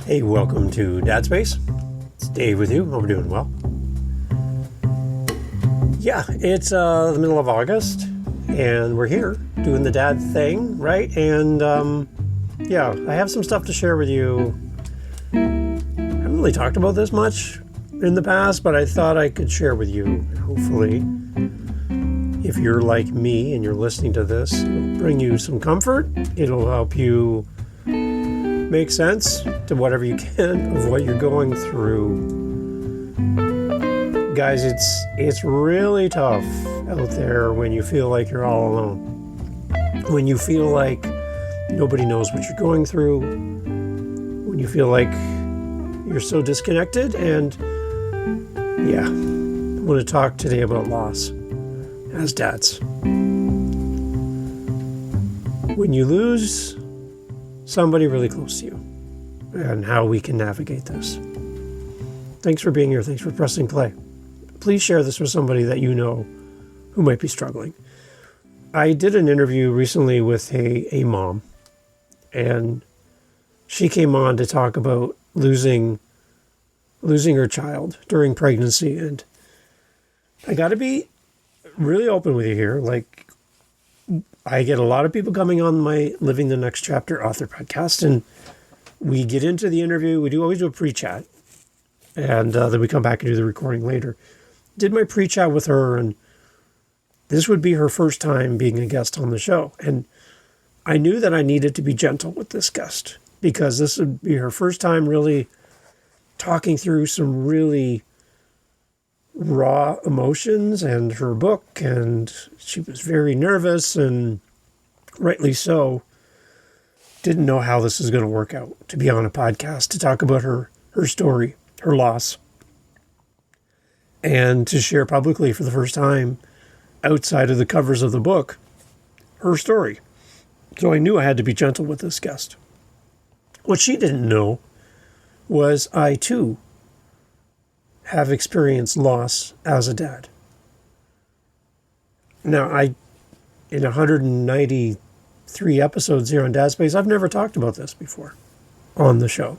Hey, welcome to Dad Space. It's Dave with you. Hope you're doing well. Yeah, it's the middle of August, and we're here doing the dad thing, right? And I have some stuff to share with you. I haven't really talked about this much in the past, but I thought I could share with you. Hopefully, if you're like me and you're listening to this, it'll bring you some comfort. It'll help you make sense to whatever you can of what you're going through. Guys, it's really tough out there when you feel like you're all alone. When you feel like nobody knows what you're going through. When you feel like you're so disconnected. And yeah, I want to talk today about loss as dads. When you lose somebody really close to you, and how we can navigate this. Thanks for being here. Thanks for pressing play. Please share this with somebody that you know who might be struggling. I did an interview recently with a mom, and she came on to talk about losing her child during pregnancy. And I got to be really open with you here. Like, I get a lot of people coming on my Living the Next Chapter author podcast, and we get into the interview. We always do a pre-chat, and then we come back and do the recording later. Did my pre-chat with her, and this would be her first time being a guest on the show. And I knew that I needed to be gentle with this guest because this would be her first time really talking through some really raw emotions and her book, and she was very nervous, and rightly so. Didn't know how this was going to work out, to be on a podcast to talk about her story, her loss, and to share publicly for the first time outside of the covers of the book her story. So I knew I had to be gentle with this guest. What she didn't know was I too have experienced loss as a dad. Now, in 193 episodes here on Dad Space, I've never talked about this before on the show.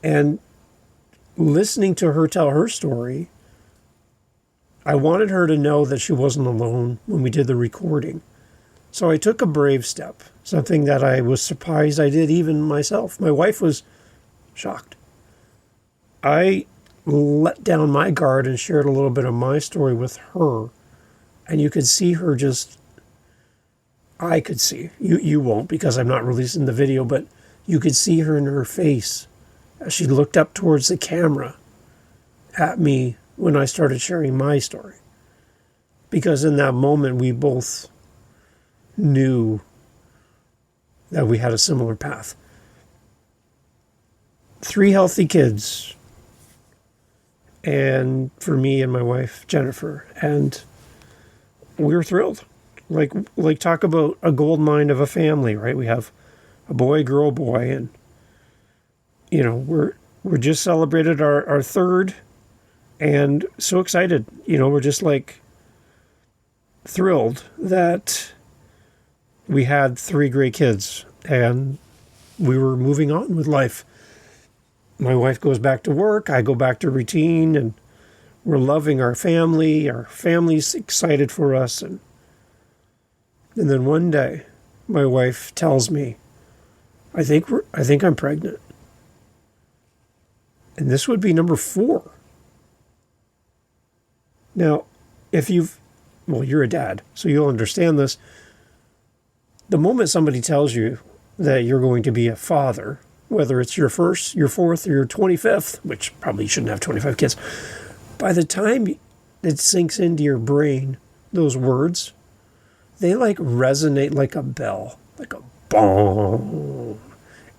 And listening to her tell her story, I wanted her to know that she wasn't alone when we did the recording. So I took a brave step, something that I was surprised I did even myself. My wife was shocked. I let down my guard and shared a little bit of my story with her. And you could see her I could see, you won't because I'm not releasing the video, but you could see her in her face as she looked up towards the camera at me when I started sharing my story. Because in that moment, we both knew that we had a similar path. 3 healthy kids, and for me and my wife, Jennifer, and we were thrilled. Like talk about a gold mine of a family, right? We have a boy, girl, boy, and we're just celebrated our third, and so excited. We're just like thrilled that we had 3 great kids, and we were moving on with life. My wife goes back to work, I go back to routine, and we're loving our family. Our family's excited for us. And then one day, my wife tells me, I think I'm pregnant. And this would be number 4. Now, you're a dad, so you'll understand this. The moment somebody tells you that you're going to be a father, whether it's your first, your 4th, or your 25th, which probably you shouldn't have 25 kids, by the time it sinks into your brain, those words, they like resonate like a bell, like a boom.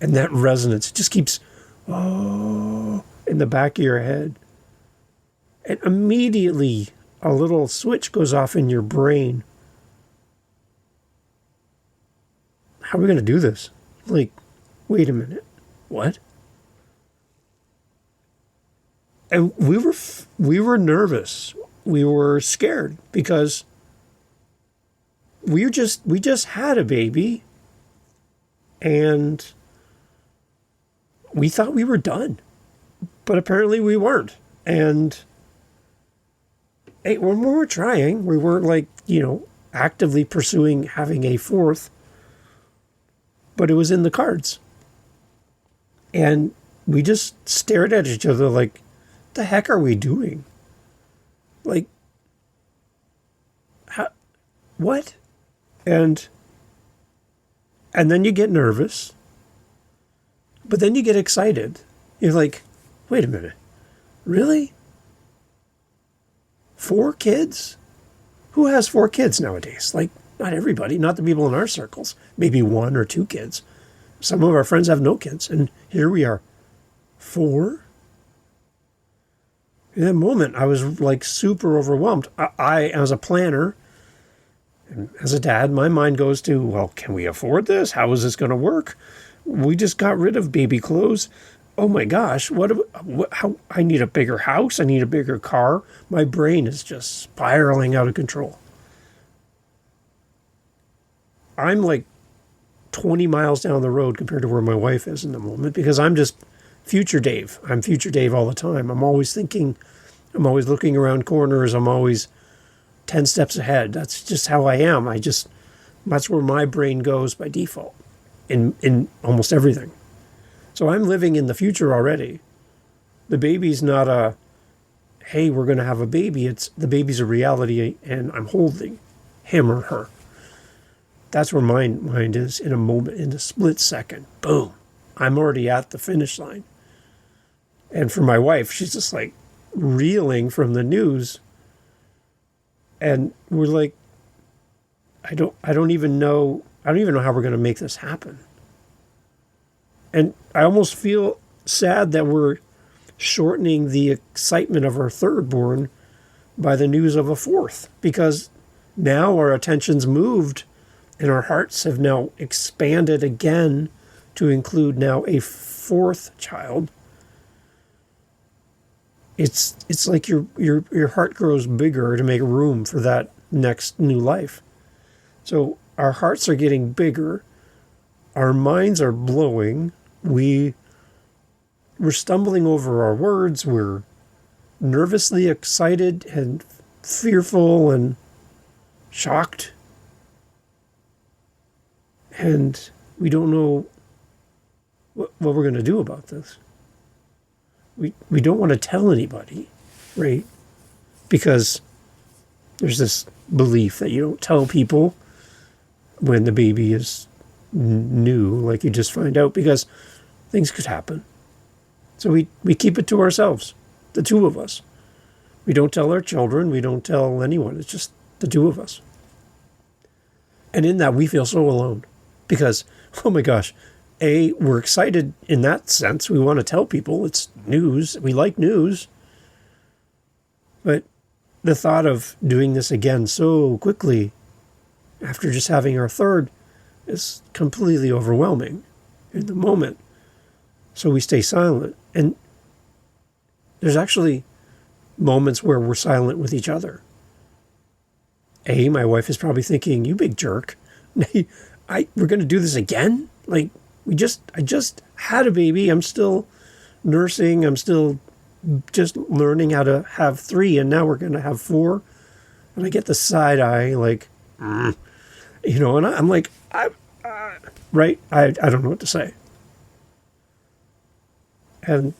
And that resonance just keeps, in the back of your head. And immediately a little switch goes off in your brain. How are we going to do this? Like, wait a minute. What? And we were nervous. We were scared because we just had a baby, and we thought we were done, but apparently we weren't. And when we were trying, we weren't like, actively pursuing having a fourth, but it was in the cards. And we just stared at each other like, the heck are we doing? Like, what? And then you get nervous, but then you get excited. You're like, wait a minute, really? 4 kids? Who has 4 kids nowadays? Like, not everybody, not the people in our circles. Maybe 1 or 2 kids. Some of our friends have no kids, and here we are, 4? In that moment, I was like super overwhelmed. I as a planner, and as a dad, my mind goes to, well, can we afford this? How is this going to work? We just got rid of baby clothes. Oh my gosh, how I need a bigger house. I need a bigger car. My brain is just spiraling out of control. I'm like 20 miles down the road compared to where my wife is in the moment, because I'm just future Dave. I'm future Dave all the time. I'm always thinking, I'm always looking around corners. I'm always 10 steps ahead. That's just how I am. That's where my brain goes by default in almost everything. So I'm living in the future already. The baby's not a, hey, we're going to have a baby. It's the baby's a reality, and I'm holding him or her. That's where my mind is in a moment, in a split second. Boom. I'm already at the finish line. And for my wife, she's just like reeling from the news. And we're like, I don't even know how we're going to make this happen. And I almost feel sad that we're shortening the excitement of our third born by the news of a fourth, because now our attention's moved and our hearts have now expanded again to include now a fourth child. It's like your heart grows bigger to make room for that next new life. So our hearts are getting bigger, our minds are blowing, we're stumbling over our words, we're nervously excited and fearful and shocked. And we don't know what we're going to do about this. We don't want to tell anybody, right? Because there's this belief that you don't tell people when the baby is new, like you just find out, because things could happen. So we keep it to ourselves, the two of us. We don't tell our children, we don't tell anyone, it's just the two of us. And in that, we feel so alone. Because, oh my gosh, we're excited in that sense. We want to tell people it's news. We like news. But the thought of doing this again so quickly after just having our third is completely overwhelming in the moment. So we stay silent. And there's actually moments where we're silent with each other. My wife is probably thinking, you big jerk. We're going to do this again? Like, I just had a baby. I'm still nursing. I'm still just learning how to have 3, and now we're going to have 4. And I get the side eye, like, and I'm like, right? I don't know what to say. And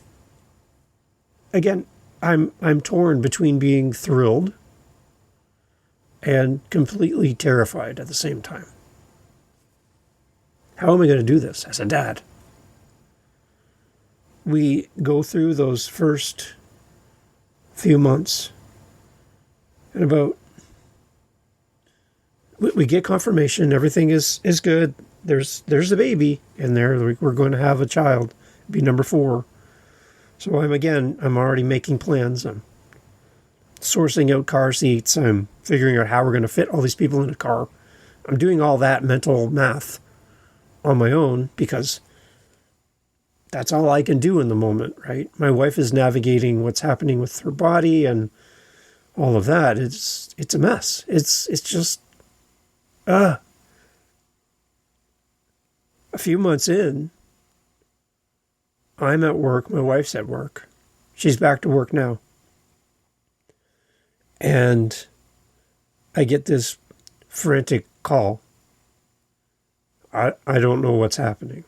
again, I'm torn between being thrilled and completely terrified at the same time. How am I going to do this as a dad? We go through those first few months, and we get confirmation, everything is good. There's the baby in there. We're going to have a child, be number 4. So I'm already making plans. I'm sourcing out car seats. I'm figuring out how we're going to fit all these people in a car. I'm doing all that mental math on my own, because that's all I can do in the moment, right? My wife is navigating what's happening with her body and all of that. It's a mess. It's just a few months in, I'm at work. My wife's at work. She's back to work now. And I get this frantic call. I don't know what's happening.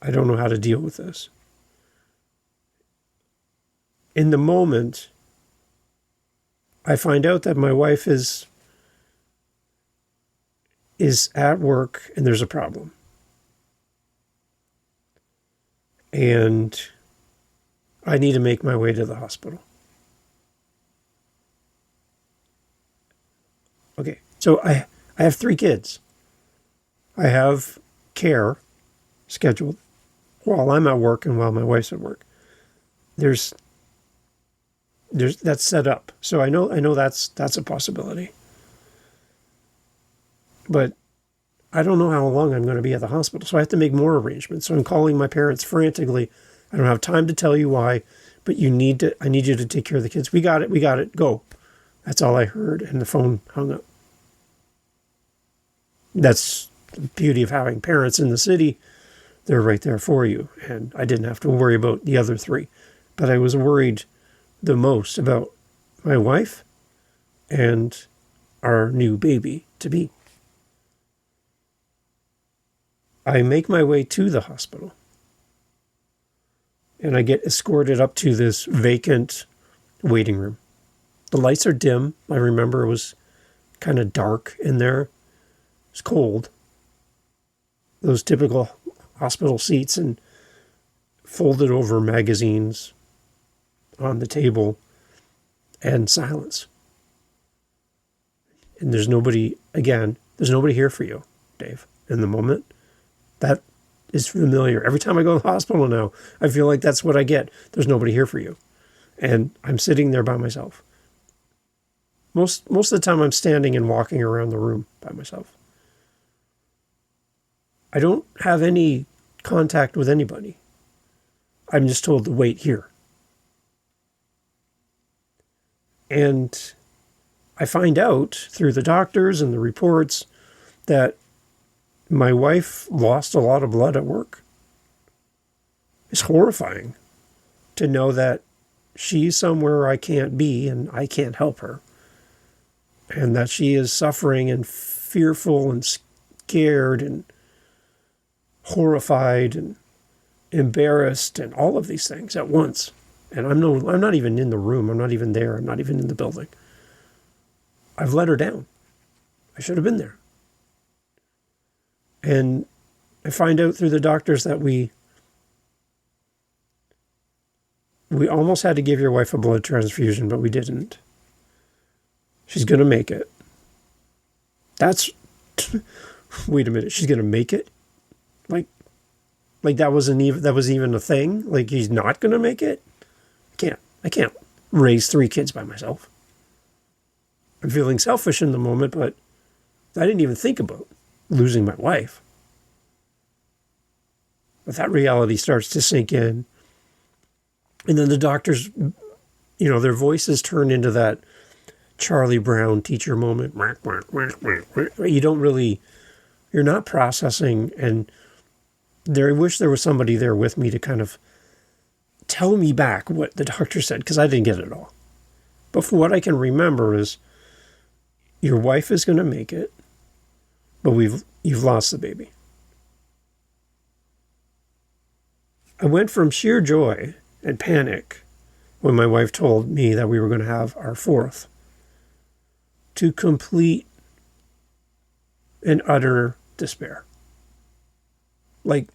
I don't know how to deal with this. In the moment, I find out that my wife is at work and there's a problem. And I need to make my way to the hospital. Okay, so I have 3 kids. I have care scheduled while I'm at work and while my wife's at work. There's that's set up. So I know that's a possibility. But I don't know how long I'm going to be at the hospital. So I have to make more arrangements. So I'm calling my parents frantically. I don't have time to tell you why, but I need you to take care of the kids. We got it, go. That's all I heard, and the phone hung up. That's the beauty of having parents in the city. They're right there for you. And I didn't have to worry about the other 3. But I was worried the most about my wife and our new baby to be. I make my way to the hospital. And I get escorted up to this vacant waiting room. The lights are dim. I remember it was kind of dark in there. It's cold. Those typical hospital seats and folded over magazines on the table and silence. And there's nobody here for you, Dave, in the moment. That is familiar. Every time I go to the hospital now, I feel like that's what I get. There's nobody here for you. And I'm sitting there by myself. Most of the time I'm standing and walking around the room by myself. I don't have any contact with anybody. I'm just told to wait here. And I find out through the doctors and the reports that my wife lost a lot of blood at work. It's horrifying to know that she's somewhere I can't be and I can't help her. And that she is suffering and fearful and scared and horrified and embarrassed and all of these things at once. And I'm not even in the room. I'm not even there. I'm not even in the building. I've let her down. I should have been there. And I find out through the doctors that we almost had to give your wife a blood transfusion, but we didn't. She's going to make it. Wait a minute. She's going to make it? Like that was even a thing? Like he's not going to make it? I can't raise 3 kids by myself. I'm feeling selfish in the moment, but I didn't even think about losing my wife. But that reality starts to sink in. And then the doctors, their voices turn into that Charlie Brown teacher moment. You're not processing, and I wish there was somebody there with me to kind of tell me back what the doctor said, because I didn't get it all. But from what I can remember is, your wife is going to make it, but you've lost the baby. I went from sheer joy and panic when my wife told me that we were going to have our 4th to complete and utter despair. Like,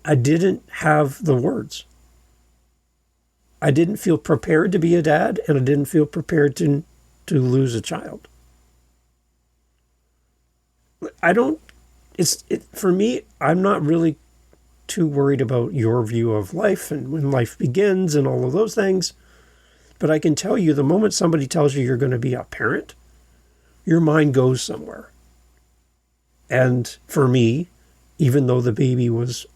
I didn't have the words. I didn't feel prepared to be a dad, and I didn't feel prepared to lose a child. For me, I'm not really too worried about your view of life and when life begins and all of those things. But I can tell you, the moment somebody tells you you're going to be a parent, your mind goes somewhere. And for me, even though the baby was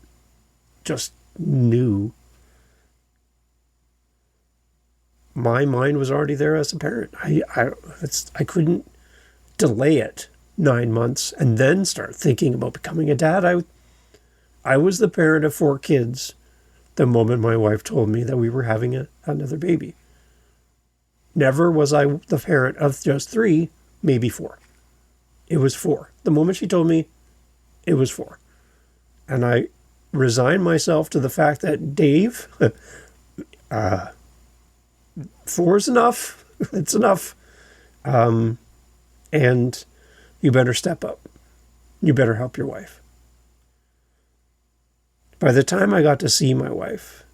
just new, my mind was already there as a parent. I couldn't delay it 9 months and then start thinking about becoming a dad. I was the parent of 4 kids the moment my wife told me that we were having another baby. Never was I the parent of just 3, maybe 4. It was 4. The moment she told me, it was 4. And I resigned myself to the fact that, Dave, 4 is enough. It's enough. And you better step up. You better help your wife. By the time I got to see my wife,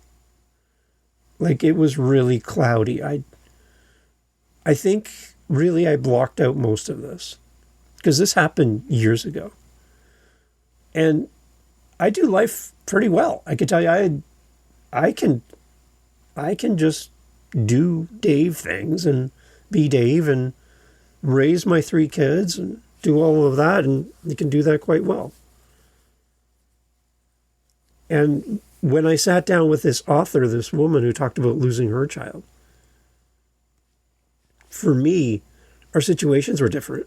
like, it was really cloudy. I think really I blocked out most of this because this happened years ago. And I do life pretty well. I can tell you, I can just do Dave things and be Dave and raise my 3 kids and do all of that, and you can do that quite well. And when I sat down with this author, this woman who talked about losing her child, for me, our situations were different.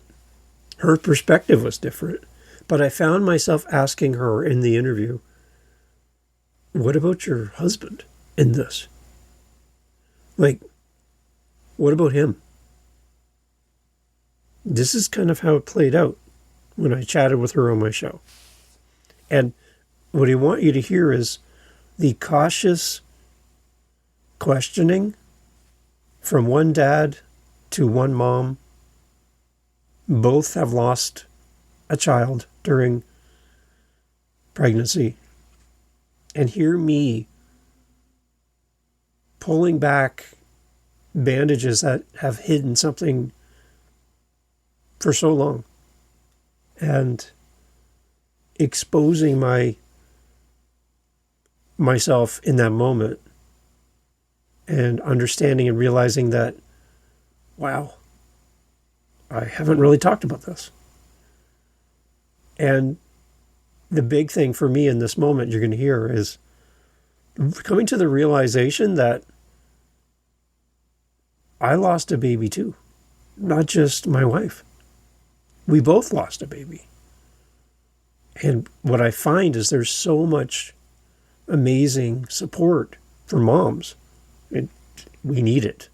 Her perspective was different. But I found myself asking her in the interview, what about your husband in this? Like, what about him? This is kind of how it played out when I chatted with her on my show. And what I want you to hear is the cautious questioning from one dad to one mom. Both have lost a child during pregnancy. And hear me pulling back bandages that have hidden something for so long and exposing myself in that moment and understanding and realizing that, wow, I haven't really talked about this. And the big thing for me in this moment you're going to hear is coming to the realization that I lost a baby too, not just my wife. We both lost a baby. And what I find is there's so much amazing support for moms. We need it.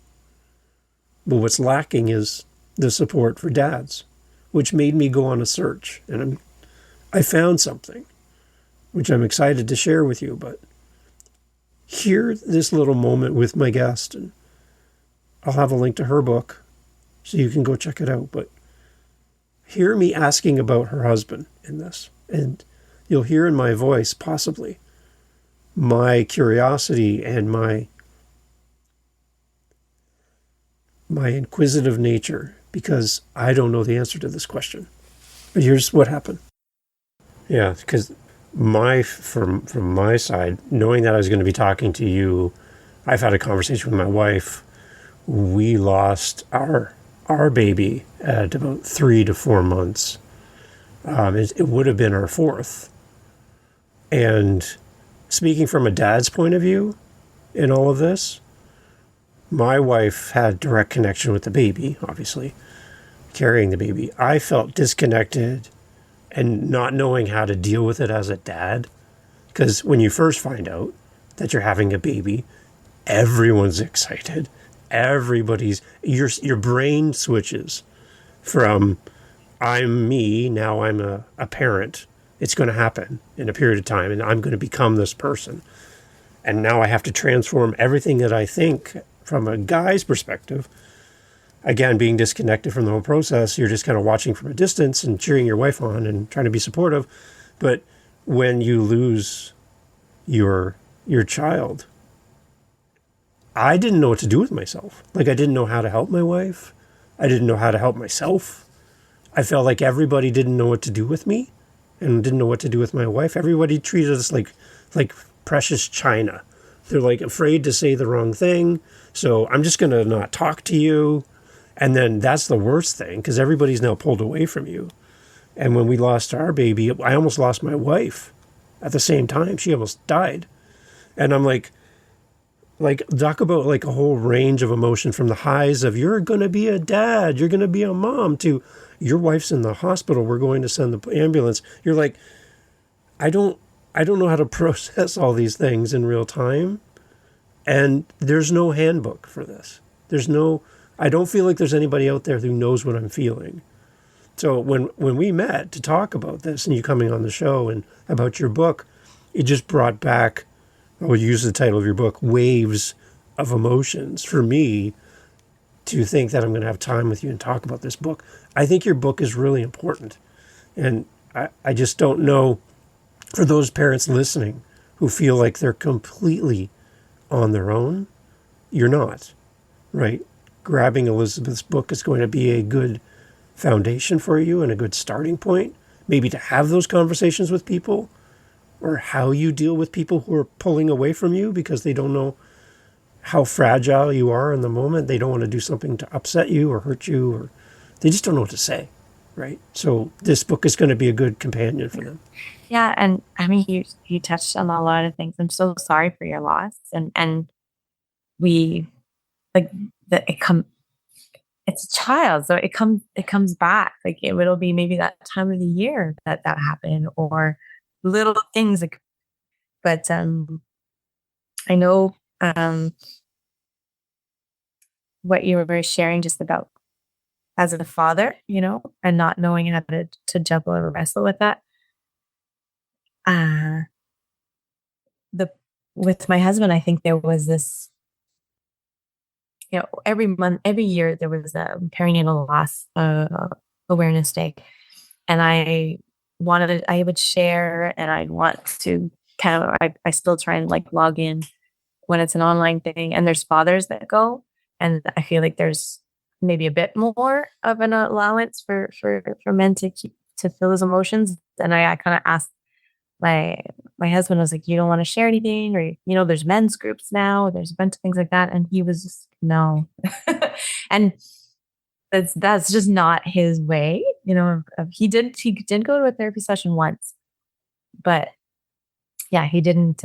But what's lacking is the support for dads, which made me go on a search. And I found something, which I'm excited to share with you. But hear this little moment with my guest, and I'll have a link to her book so you can go check it out. But hear me asking about her husband in this. And you'll hear in my voice, possibly, my curiosity and my inquisitive nature, because I don't know the answer to this question. But here's what happened. Yeah, because from my side, knowing that I was going to be talking to you, I've had a conversation with my wife. We lost our baby at about 3 to 4 months. It would have been our 4th. And speaking from a dad's point of view in all of this, my wife had direct connection with the baby, obviously, carrying the baby. I felt disconnected and not knowing how to deal with it as a dad. Because when you first find out that you're having a baby, everyone's excited. Your brain switches from I'm me, now I'm a parent. It's going to happen in a period of time, and I'm going to become this person. And now I have to transform everything that I think from a guy's perspective. Again, being disconnected from the whole process, you're just kind of watching from a distance and cheering your wife on and trying to be supportive. But when you lose your child, I didn't know what to do with myself. Like, I didn't know how to help my wife. I didn't know how to help myself. I felt like everybody didn't know what to do with me and didn't know what to do with my wife. Everybody treated us like precious china. They're like afraid to say the wrong thing. So I'm just going to not talk to you. And then that's the worst thing, because everybody's now pulled away from you. And when we lost our baby, I almost lost my wife at the same time. She almost died. And I'm like talk about like a whole range of emotion, from the highs of you're going to be a dad, you're going to be a mom, to your wife's in the hospital, we're going to send the ambulance. You're like, I don't I don't know how to process all these things in real time. And there's no handbook for this. I don't feel like there's anybody out there who knows what I'm feeling. So when we met to talk about this and you coming on the show and about your book, it just brought back, I would use the title of your book, waves of emotions for me to think that I'm going to have time with you and talk about this book. I think your book is really important. And I just don't know, for those parents listening who feel like they're completely on their own, you're not, right? Grabbing Elizabeth's book is going to be a good foundation for you and a good starting point, maybe to have those conversations with people, or how you deal with people who are pulling away from you because they don't know how fragile you are in the moment. They don't want to do something to upset you or hurt you, or they just don't know what to say, right? So this book is going to be a good companion for them. Yeah, and I mean, you touched on a lot of things. I'm so sorry for your loss, and we like that it's a child, so it comes back. Like it'll be maybe that time of the year that happened, or little things. Like, but I know what you were sharing just about as a father, and not knowing how to juggle or wrestle with that. Uh the With my husband, I think there was this, every month, every year there was a perinatal loss awareness day, and I would share, and I'd want to I still try and like log in when it's an online thing, and there's fathers that go, and I feel like there's maybe a bit more of an allowance for men to feel his emotions. And I kind of asked my my husband, was like, you don't want to share anything, or there's men's groups now, there's a bunch of things like that, and he was just no. And that's just not his way. He did go to a therapy session once, but yeah, he didn't.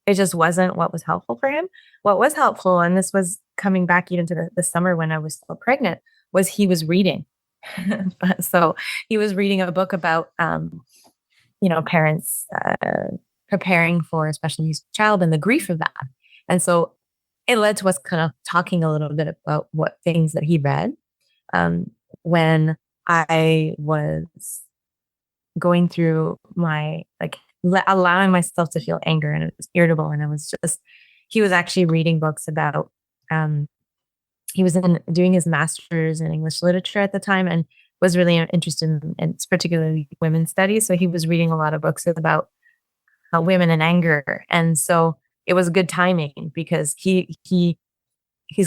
It just wasn't what was helpful for him. What was helpful, and this was coming back even to the summer when I was still pregnant, was he was reading. So he was reading a book about parents preparing for a special needs child and the grief of that. And so it led to us kind of talking a little bit about what things that he read when I was going through my allowing myself to feel anger, and it was irritable, and he was actually reading books about he was doing his master's in English literature at the time, and was really interested in particularly women's studies. So he was reading a lot of books about women and anger. And so it was good timing, because he's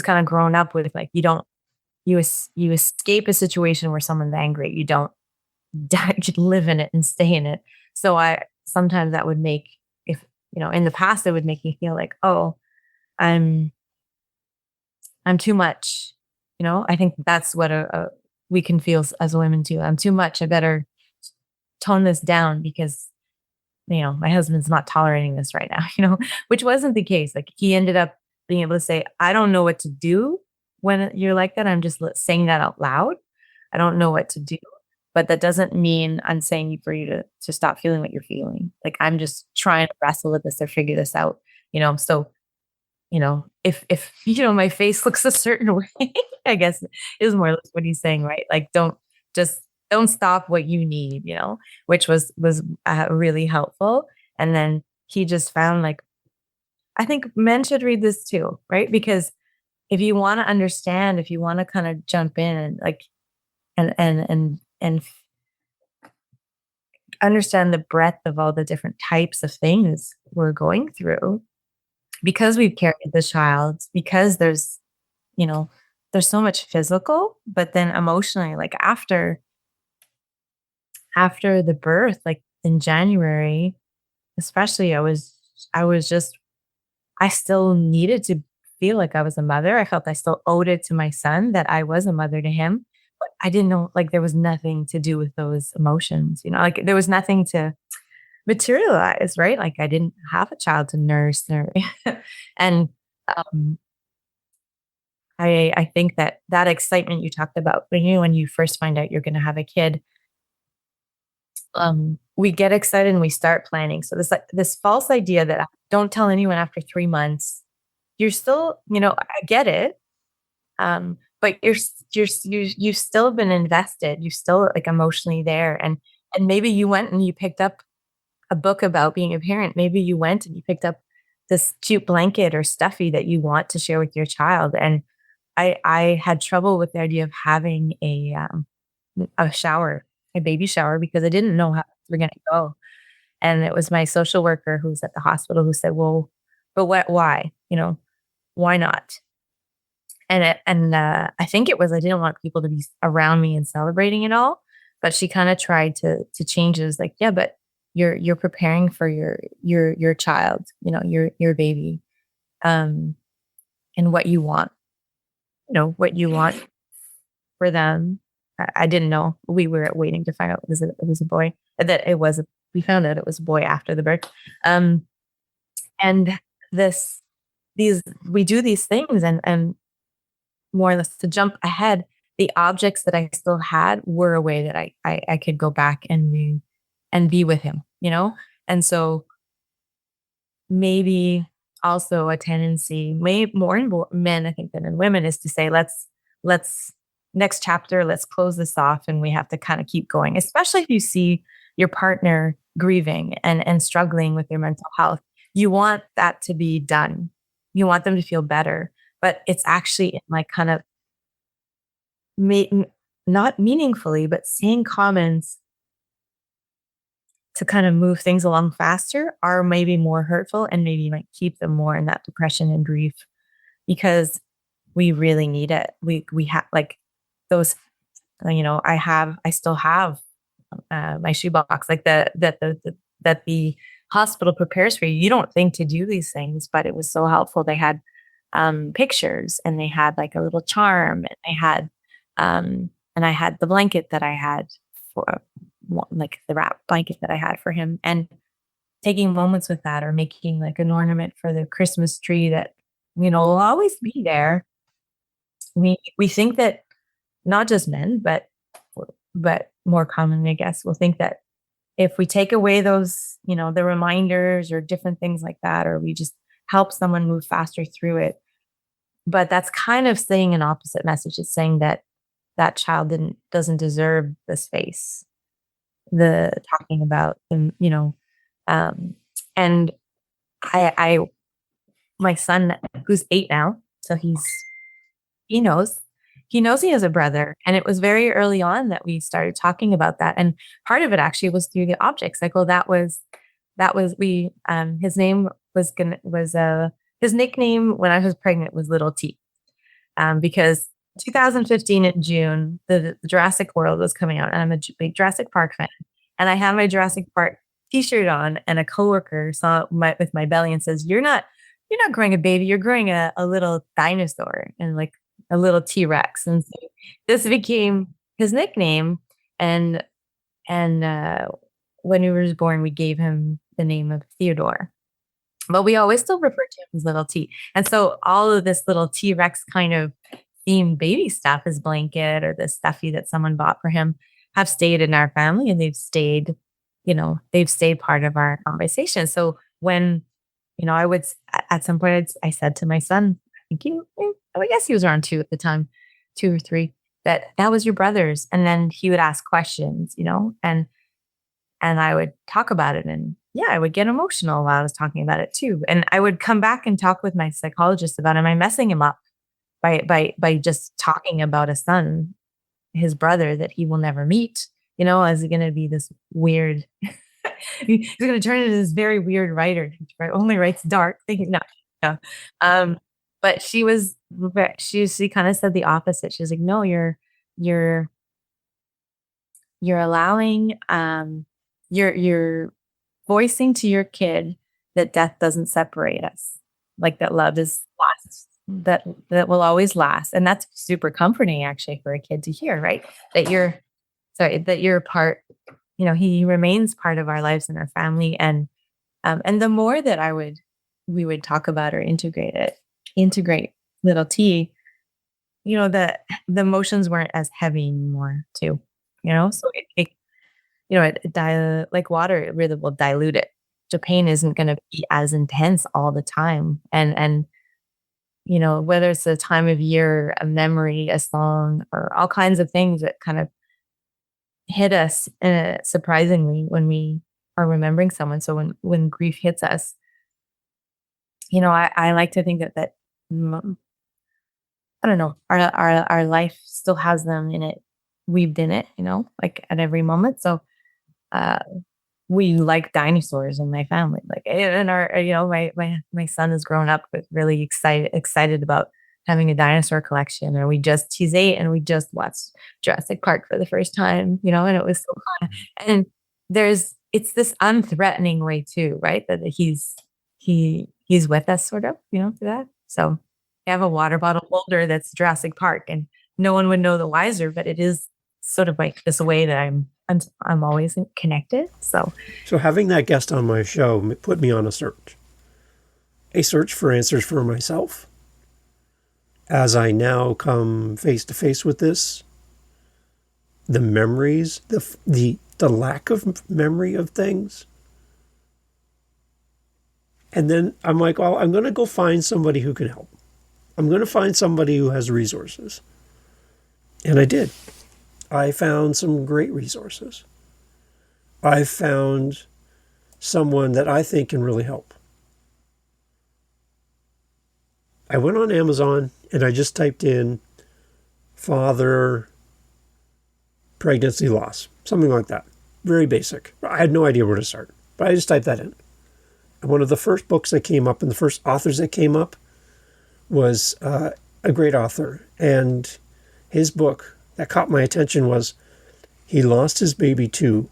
kind of grown up with, like, you escape a situation where someone's angry. You don't live in it and stay in it. So sometimes that would make, if, in the past, it would make me feel like, oh, I'm too much. I think that's what we can feel as women too. I'm too much. I better tone this down, because my husband's not tolerating this right now, which wasn't the case. Like, he ended up being able to say, I don't know what to do when you're like that. I'm just saying that out loud. I don't know what to do, but that doesn't mean I'm saying for you to stop feeling what you're feeling. Like, I'm just trying to wrestle with this or figure this out, so, if my face looks a certain way, I guess is more or less what he's saying, right? Like, don't stop what you need, which was really helpful. And then he just found, like, I think men should read this too, right? Because if you want to understand, if you want to kind of jump in and like, and understand the breadth of all the different types of things we're going through, because we've carried the child, because there's so much physical, but then emotionally, like after the birth, like in January, especially, I still needed to feel like I was a mother. I felt I still owed it to my son that I was a mother to him. But I didn't know, like, there was nothing to do with those emotions, like there was nothing to materialize, right? Like, I didn't have a child to nurse and um, I think that excitement you talked about when you first find out you're going to have a kid, we get excited and we start planning. So this false idea that don't tell anyone after 3 months, you're still, I get it. But you've still been invested. You've still like emotionally there. And maybe you went and you picked up a book about being a parent. Maybe you went and you picked up this cute blanket or stuffy that you want to share with your child. And I had trouble with the idea of having a shower, a baby shower, because I didn't know how we're gonna go. And it was my social worker who was at the hospital who said, "Well, but what? Why? Why not?" And I think it was I didn't want people to be around me and celebrating it all, but she kind of tried to change it. It was like, yeah, but you're preparing for your child, your baby, um, and what you want for them. I didn't know. We were waiting to find out it was a boy. That it was. We found out it was a boy after the birth. Um, and this these we do these things, and more or less to jump ahead, the objects that I still had were a way that I could go back and be with him, And so maybe also a tendency, may more in men, I think, than in women, is to say, let's next chapter, let's close this off, and we have to kind of keep going, especially if you see your partner grieving and struggling with their mental health. You want that to be done. You want them to feel better, but it's actually in like kind of not meaningfully, but saying comments to kind of move things along faster are maybe more hurtful and maybe might keep them more in that depression and grief, because we really need it. We have like those, I still have my shoebox, like that the hospital prepares for you. You don't think to do these things, but it was so helpful. They had pictures, and they had like a little charm, and they had and I had the blanket that I had for like the wrap blanket that I had for him, and taking moments with that, or making like an ornament for the Christmas tree that will always be there. We think that not just men, but more commonly, I guess, we'll think that if we take away those, the reminders or different things like that, or we just help someone move faster through it. But that's kind of saying an opposite message. It's saying that that child doesn't deserve the space. The talking about them, um, and I my son, who's 8 now, so he knows. He knows he has a brother, and it was very early on that we started talking about that, and part of it actually was through the objects. Like, well, that was we, his name his nickname when I was pregnant was Little T, because 2015 in June, the Jurassic World was coming out, and I'm a big Jurassic Park fan, and I had my Jurassic Park T-shirt on, and a coworker saw with my belly and says, "You're not growing a baby, you're growing a little dinosaur," and like a little T-Rex, and so this became his nickname, and when he was born, we gave him the name of Theodore, but we always still refer to him as Little T, and so all of this little T-Rex kind of themed baby stuff, his blanket or the stuffy that someone bought for him, have stayed in our family, and they've stayed part of our conversation. So when, I would, at some point, I said to my son, I guess he was around 2 at the time, 2 or 3, that was your brother's. And then he would ask questions, and I would talk about it. And yeah, I would get emotional while I was talking about it too. And I would come back and talk with my psychologist about, am I messing him up by just talking about a son, his brother that he will never meet? Is he going to be this weird? He's going to turn into this very weird writer who only writes dark. Thinking, no, no. But she kind of said the opposite. She was like, no, you're allowing, you're voicing to your kid that death doesn't separate us, like that love is lasts, that will always last, and that's super comforting actually for a kid to hear, right? That you're part. He remains part of our lives and our family, and the more that we would talk about or integrate Little T, the emotions weren't as heavy anymore too. So like water, it really will dilute it. So pain isn't going to be as intense all the time. And whether it's a time of year, a memory, a song, or all kinds of things that kind of hit us surprisingly when we are remembering someone. So when grief hits us, I like to think that mm, I don't know, our life still has them in it, weaved in it, like at every moment. So uh, we like dinosaurs in my family, like, and my son has grown up with really excited about having a dinosaur collection, or he's 8 and we just watched Jurassic Park for the first time, and it was so fun. And it's this unthreatening way too, right? That he's with us sort of, through that. So I have a water bottle holder that's Jurassic Park, and no one would know the wiser, but it is sort of like this way that I'm always connected. So having that guest on my show put me on a search for answers for myself. As I now come face to face with this, the memories, the lack of memory of things. And then I'm like, well, I'm going to go find somebody who can help. I'm going to find somebody who has resources. And I did. I found some great resources. I found someone that I think can really help. I went on Amazon and I just typed in father pregnancy loss, something like that. Very basic. I had no idea where to start, but I just typed that in. And one of the first books that came up and the first authors that came up was a great author. And his book that caught my attention was He Lost His Baby Too,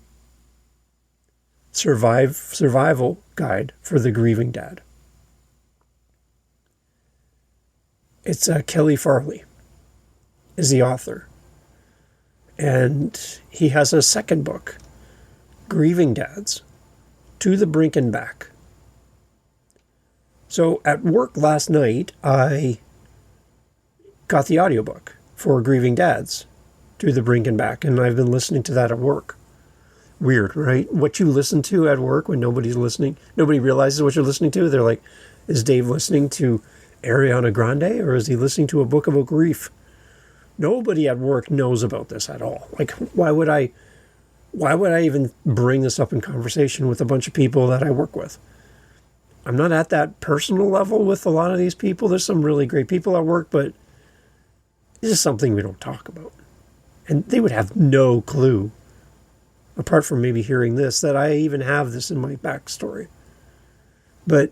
Survival Guide for the Grieving Dad. It's Kelly Farley is the author. And he has a second book, Grieving Dads, To the Brink and Back. So at work last night, I got the audiobook for Grieving Dads, To the Brink and Back, and I've been listening to that at work. Weird, right? What you listen to at work when nobody's listening, nobody realizes what you're listening to. They're like, is Dave listening to Ariana Grande, or is he listening to a book about grief? Nobody at work knows about this at all. Like, why would I even bring this up in conversation with a bunch of people that I work with? I'm not at that personal level with a lot of these people. There's some really great people at work, but this is something we don't talk about. And they would have no clue, apart from maybe hearing this, that I even have this in my backstory. But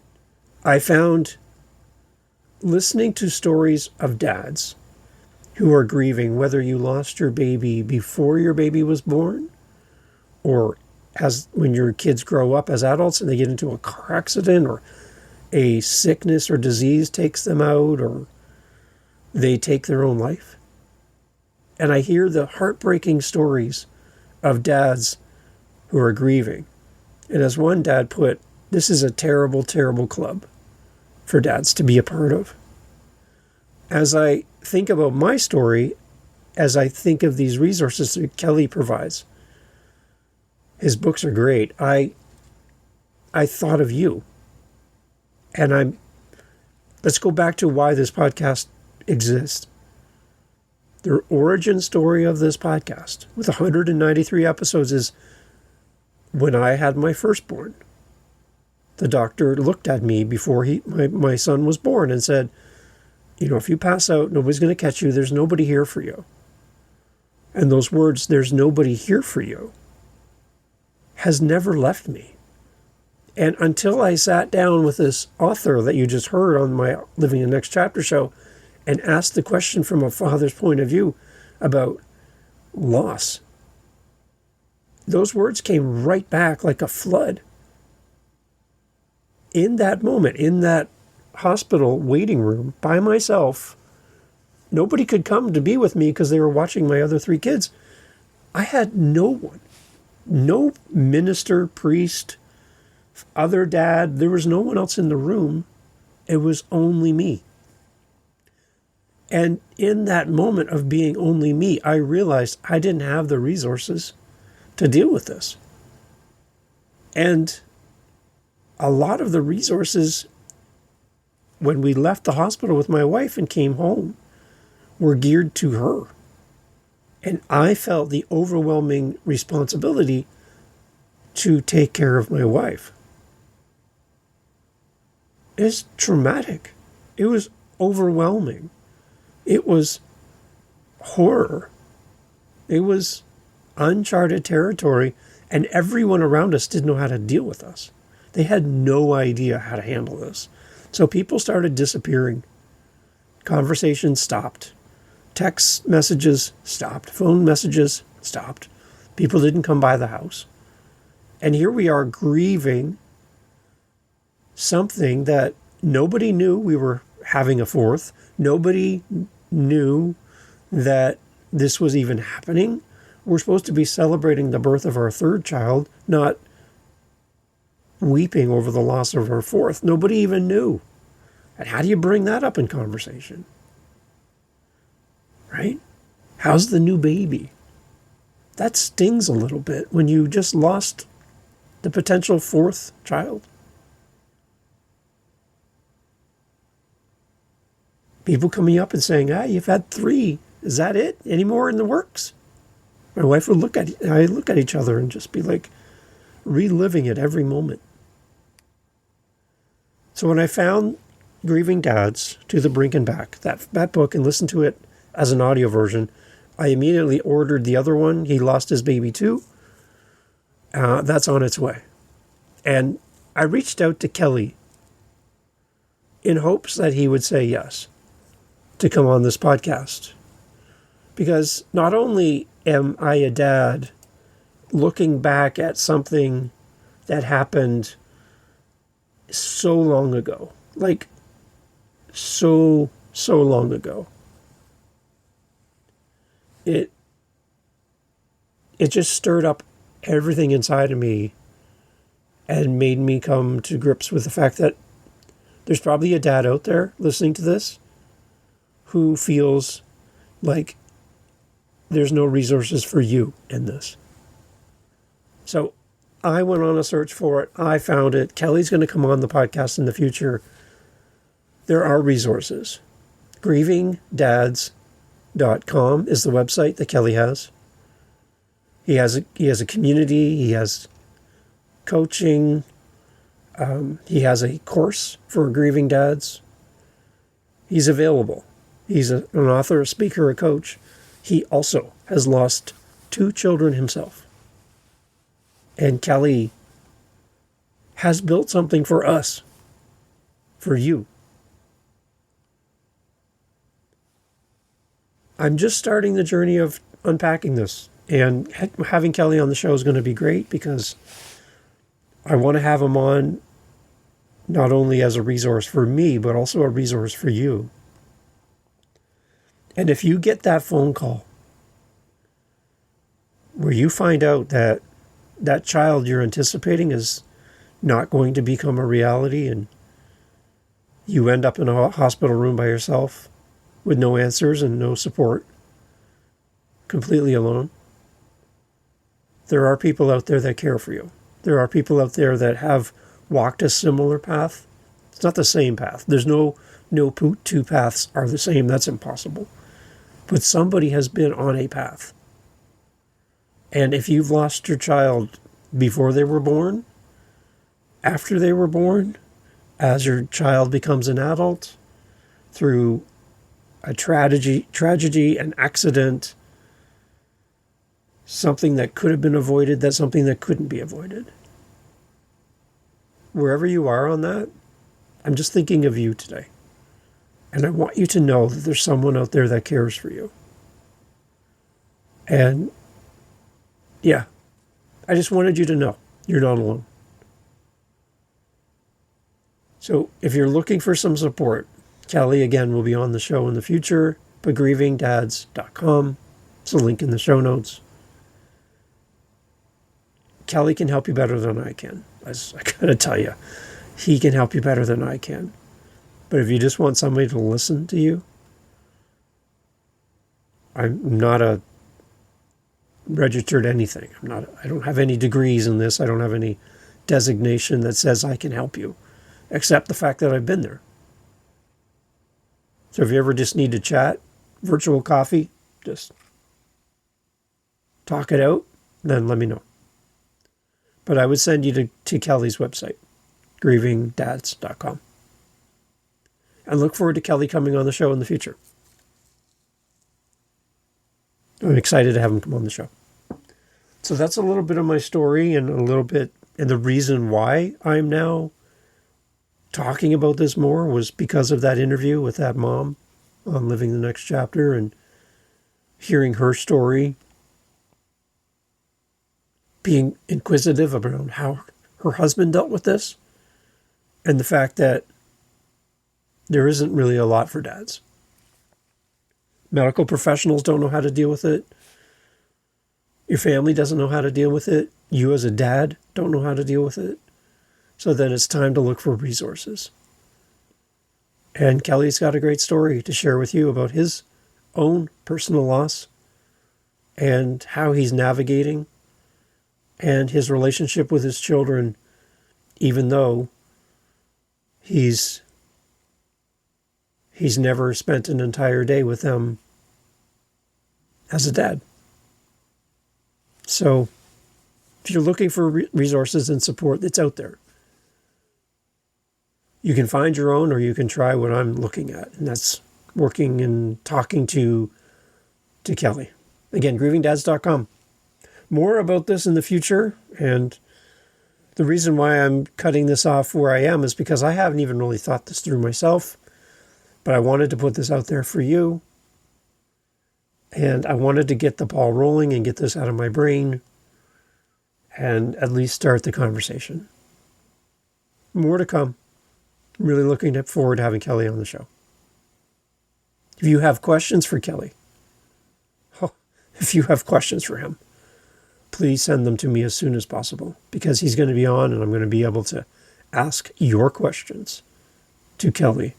I found listening to stories of dads who are grieving, whether you lost your baby before your baby was born, or when your kids grow up as adults and they get into a car accident, or a sickness or disease takes them out, or they take their own life. And I hear the heartbreaking stories of dads who are grieving. And as one dad put, this is a terrible, terrible club for dads to be a part of. As I think about my story, as I think of these resources that Kelly provides, his books are great. I thought of you. And let's go back to why this podcast exists. The origin story of this podcast, with 193 episodes, is when I had my firstborn. The doctor looked at me before my son was born and said, if you pass out, nobody's going to catch you. There's nobody here for you. And those words, there's nobody here for you, has never left me. And until I sat down with this author that you just heard on my Living the Next Chapter show and asked the question from a father's point of view about loss, those words came right back like a flood. In that moment, in that hospital waiting room by myself, nobody could come to be with me because they were watching my other 3 kids. I had no one, no minister, priest, other dad. There was no one else in the room. It was only me. And in that moment of being only me, I realized I didn't have the resources to deal with this. And a lot of the resources when we left the hospital with my wife and came home were geared to her. And I felt the overwhelming responsibility to take care of my wife. It's traumatic. It was overwhelming. It was horror. It was uncharted territory, and everyone around us didn't know how to deal with us. They had no idea how to handle this. So people started disappearing. Conversations stopped. Text messages stopped. Phone messages stopped. People didn't come by the house. And here we are grieving something that nobody knew we were having a fourth. Nobody knew that this was even happening. We're supposed to be celebrating the birth of our third child, not weeping over the loss of our fourth. Nobody even knew. And how do you bring that up in conversation? Right? How's the new baby? That stings a little bit when you just lost the potential fourth child. People coming up and saying, you've had 3. Is that it? Any more in the works? My wife would look at each other and just be like reliving it every moment. So when I found Grieving Dads to the Brink and Back, that book, and listened to it as an audio version, I immediately ordered the other one, He Lost His Baby Too. That's on its way. And I reached out to Kelly in hopes that he would say yes to come on this podcast. Because not only am I a dad looking back at something that happened so long ago, like so long ago. It just stirred up everything inside of me and made me come to grips with the fact that there's probably a dad out there listening to this who feels like there's no resources for you in this. So I went on a search for it. I found it. Kelly's going to come on the podcast in the future. There are resources. grievingdads.com is the website that Kelly has. He has a community. He has coaching. He has a course for grieving dads. He's available. He's an author, a speaker, a coach. He also has lost 2 children himself. And Kelly has built something for us, for you. I'm just starting the journey of unpacking this, and having Kelly on the show is going to be great because I want to have him on not only as a resource for me, but also a resource for you. And if you get that phone call where you find out that that child you're anticipating is not going to become a reality and you end up in a hospital room by yourself with no answers and no support, completely alone, there are people out there that care for you. There are people out there that have walked a similar path. It's not the same path. There's no 2 paths are the same. That's impossible. But somebody has been on a path. And if you've lost your child before they were born, after they were born, as your child becomes an adult, through a tragedy, an accident, something that could have been avoided, that's something that couldn't be avoided. Wherever you are on that, I'm just thinking of you today. And I want you to know that there's someone out there that cares for you. And yeah, I just wanted you to know you're not alone. So if you're looking for some support, Kelly, again, will be on the show in the future, but grievingdads.com. It's a link in the show notes. Kelly can help you better than I can. I gotta tell you, he can help you better than I can. But if you just want somebody to listen to you, I'm not a registered anything. I don't have any degrees in this. I don't have any designation that says I can help you, except the fact that I've been there. So if you ever just need to chat, virtual coffee, just talk it out, then let me know. But I would send you to Kelly's website, grievingdads.com. And look forward to Kelly coming on the show in the future. I'm excited to have him come on the show. So that's a little bit of my story and the reason why I'm now talking about this more was because of that interview with that mom on Living the Next Chapter and hearing her story, being inquisitive about how her husband dealt with this, and the fact that there isn't really a lot for dads. Medical professionals don't know how to deal with it. Your family doesn't know how to deal with it. You as a dad don't know how to deal with it. So then it's time to look for resources. And Kelly's got a great story to share with you about his own personal loss and how he's navigating and his relationship with his children, even though he's never spent an entire day with them as a dad. So if you're looking for resources and support, it's out there. You can find your own, or you can try what I'm looking at, and that's working and talking to Kelly. Again, grievingdads.com. More about this in the future, and the reason why I'm cutting this off where I am is because I haven't even really thought this through myself, but I wanted to put this out there for you, and I wanted to get the ball rolling and get this out of my brain and at least start the conversation. More to come. I'm really looking forward to having Kelly on the show. If you have questions for Kelly, if you have questions for him, please send them to me as soon as possible, because he's going to be on and I'm going to be able to ask your questions to Kelly.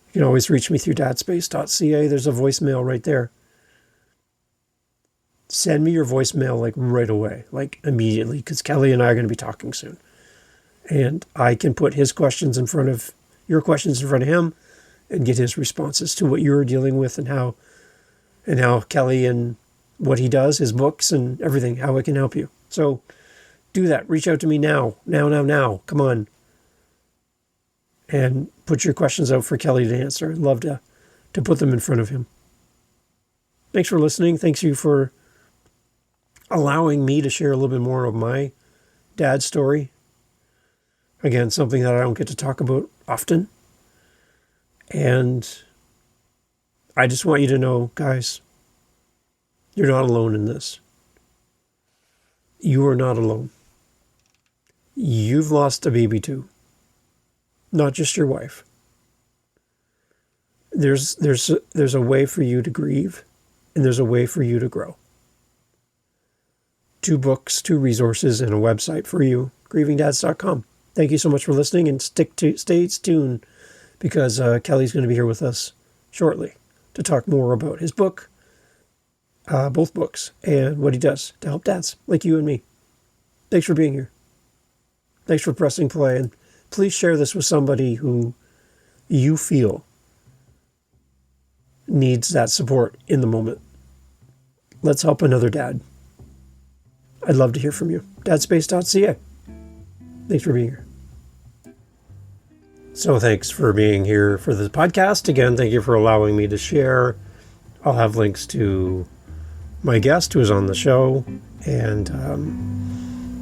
You can always reach me through dadspace.ca. There's a voicemail right there. Send me your voicemail like right away, like immediately, because Kelly and I are going to be talking soon. And I can put his questions in front of your questions in front of him and get his responses to what you're dealing with and how Kelly and what he does, his books and everything, how it can help you. So do that. Reach out to me now. Come on. And put your questions out for Kelly to answer. I'd love to put them in front of him. Thanks for listening. Thanks you for allowing me to share a little bit more of my dad's story. Again, something that I don't get to talk about often. And I just want you to know, guys, you're not alone in this. You are not alone. You've lost a baby too. Not just your wife. There's a way for you to grieve, and there's a way for you to grow. 2 books, 2 resources, and a website for you, grievingdads.com. Thank you so much for listening, and stay tuned, because Kelly's going to be here with us shortly to talk more about his book, both books, and what he does to help dads like you and me. Thanks for being here. Thanks for pressing play, and please share this with somebody who you feel needs that support in the moment. Let's help another dad. I'd love to hear from you. dadspace.ca. Thanks for being here. So thanks for being here for the podcast. Again, thank you for allowing me to share. I'll have links to my guest who is on the show, and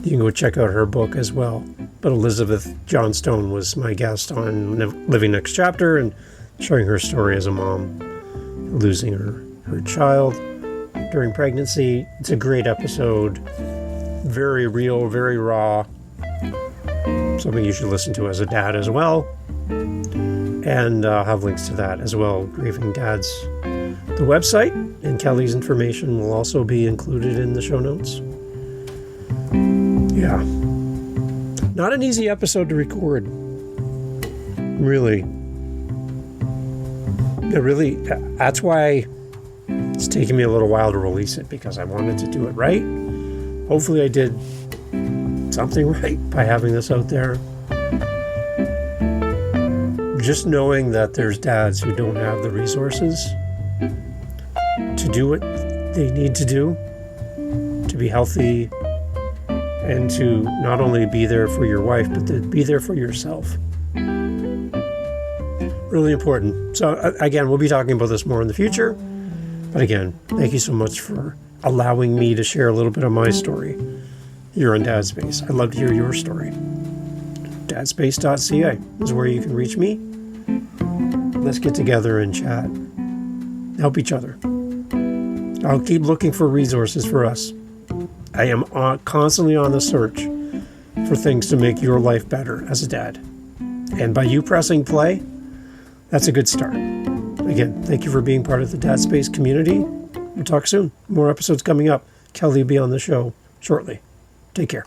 you can go check out her book as well. But Elizabeth Johnstone was my guest on Living Next Chapter and sharing her story as a mom losing her child during pregnancy. It's a great episode. Very real, very raw. Something you should listen to as a dad as well. And I'll have links to that as well. Grieving Dads, the website, and Kelly's information will also be included in the show notes. Yeah. Not an easy episode to record. Really. That's why It's taken me a little while to release it because I wanted to do it right. Hopefully I did something right by having this out there. Just knowing that there's dads who don't have the resources to do what they need to do to be healthy and to not only be there for your wife, but to be there for yourself. Really important. So again, we'll be talking about this more in the future. But again, thank you so much for allowing me to share a little bit of my story here on Dad Space. I'd love to hear your story. Dadspace.ca is where you can reach me. Let's get together and chat. Help each other. I'll keep looking for resources for us. I am constantly on the search for things to make your life better as a dad. And by you pressing play, that's a good start. Again, thank you for being part of the Dad Space community. We'll talk soon. More episodes coming up. Kelly will be on the show shortly. Take care.